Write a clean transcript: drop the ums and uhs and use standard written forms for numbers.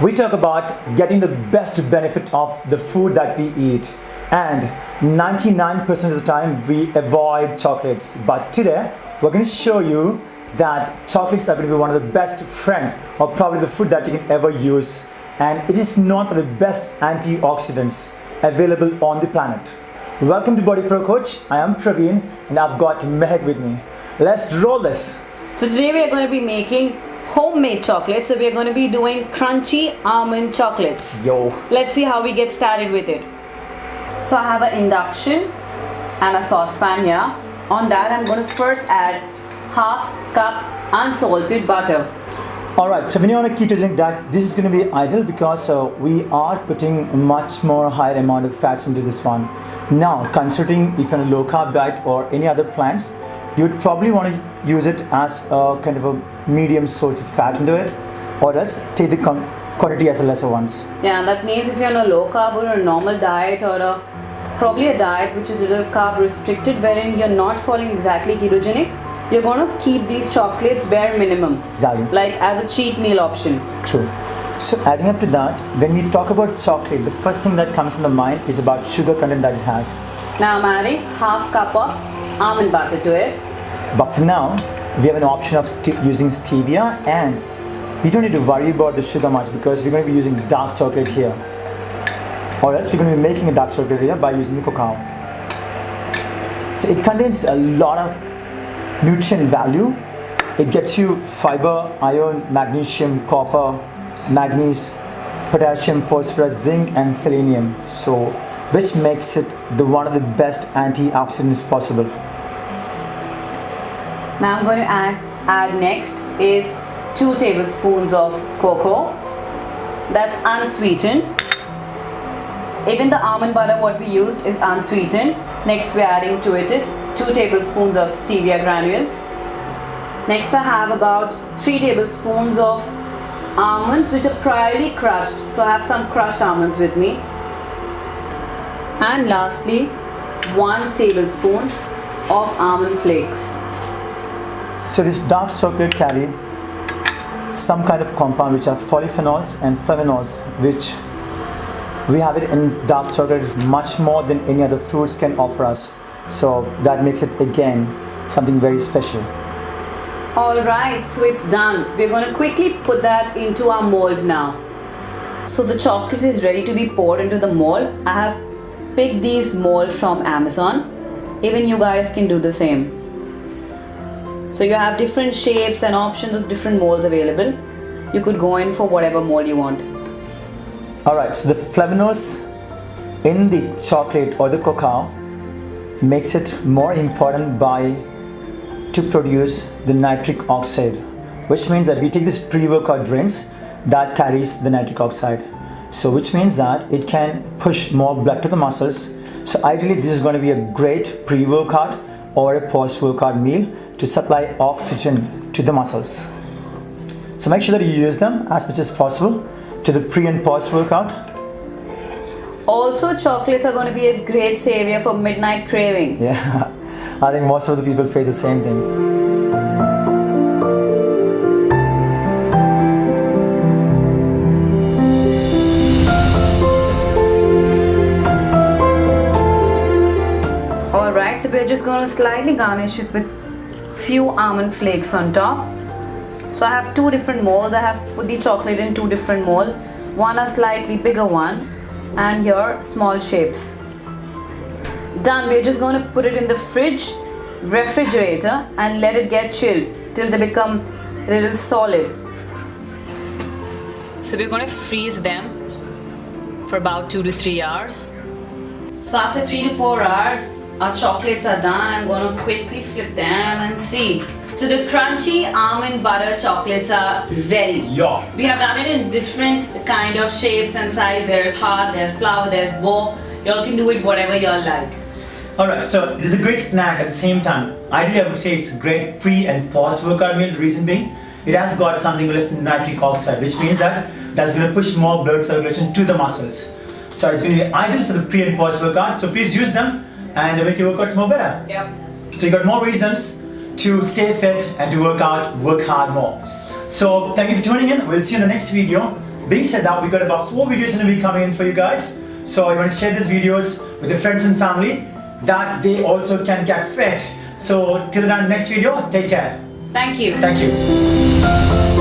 We talk about getting the best benefit of the food that we eat, and 99% of the time we avoid chocolates. But today we're going to show you that chocolates are going to be one of the best friend, or probably the food that you can ever use, and it is known for the best antioxidants available on the planet. Welcome to Bodyprocoach. I am Praveen and I've got Mehak with me. Let's roll this. So today we are going to be making homemade chocolates. So we are going to be doing crunchy almond chocolates. Yo. Let's see how we get started with it. So I have an induction and a saucepan here. On that I'm going to first add half cup unsalted butter. Alright, so when you're on a ketogenic diet, this is going to be ideal because we are putting much more higher amount of fats into this one. Now, considering if you're on a low carb diet or any other plans, you would probably want to use it as a kind of a medium source of fat into it, or else take the quantity as the lesser ones. Yeah, that means if you're on a low carb or a normal diet, or probably a diet which is a little carb restricted, wherein you're not following exactly ketogenic, you're going to keep these chocolates bare minimum. Exactly. Like as a cheat meal option. True. So adding up to that, when we talk about chocolate, the first thing that comes to the mind is about sugar content that it has. Now I'm adding half cup of almond butter to it. But for now, we have an option of using stevia, and we don't need to worry about the sugar much because we're going to be using dark chocolate here. Or else we're going to be making a dark chocolate here by using the cacao. So it contains a lot of nutrient value. It gets you fiber, iron, magnesium, copper, manganese, potassium, phosphorus, zinc and selenium. So which makes it one of the best antioxidants possible. Now I'm going to add next is 2 tablespoons of cocoa. That's unsweetened. Even the almond butter what we used is unsweetened. Next we're adding to it is 2 tablespoons of stevia granules. Next I have about 3 tablespoons of almonds which are priorly crushed. So I have some crushed almonds with me. And lastly 1 tablespoon of almond flakes. So this dark chocolate carry some kind of compound which are polyphenols and flavonols, which we have it in dark chocolate much more than any other fruits can offer us. So that makes it again something very special. Alright, so it's done. We're going to quickly put that into our mold now. So the chocolate is ready to be poured into the mold. I have picked these molds from Amazon. Even you guys can do the same. So you have different shapes and options of different molds available. You could go in for whatever mold you want. Alright, so the flavonols in the chocolate or the cacao makes it more important to produce the nitric oxide, which means that we take this pre-workout drinks that carries the nitric oxide. So which means that it can push more blood to the muscles. So ideally this is going to be a great pre-workout or a post-workout meal to supply oxygen to the muscles. So make sure that you use them as much as possible to the pre and post-workout. Also, chocolates are going to be a great savior for midnight craving. Yeah, I think most of the people face the same thing. Alright, so we're just going to slightly garnish it with few almond flakes on top. So I have 2 different molds. I have put the chocolate in 2 different molds. One a slightly bigger one, and here small shapes. Done. We're just going to put it in the refrigerator and let it get chilled till they become a little solid. So we're going to freeze them for about 2 to 3 hours. So after 3 to 4 hours, our chocolates are done. I'm going to quickly flip them and see. So the crunchy almond butter chocolates are ready. Yeah. We have done it in different kind of shapes and size. There's heart, there's flower, there's bow. Y'all can do it whatever y'all like. Alright, so this is a great snack at the same time. Ideally I would say it's a great pre and post workout meal. The reason being, it has got something less than nitric oxide, which means that that's going to push more blood circulation to the muscles. So it's going to be ideal for the pre and post workout. So please use them and make your workouts more better. Yep. So you got more reasons to stay fit and to work hard more. So thank you for tuning in. We'll see you in the next video. being said that, we got about 4 videos in a week coming in for you guys. So you want to share these videos with your friends and family that they also can get fit. So till the next video, take care. Thank you. Thank you.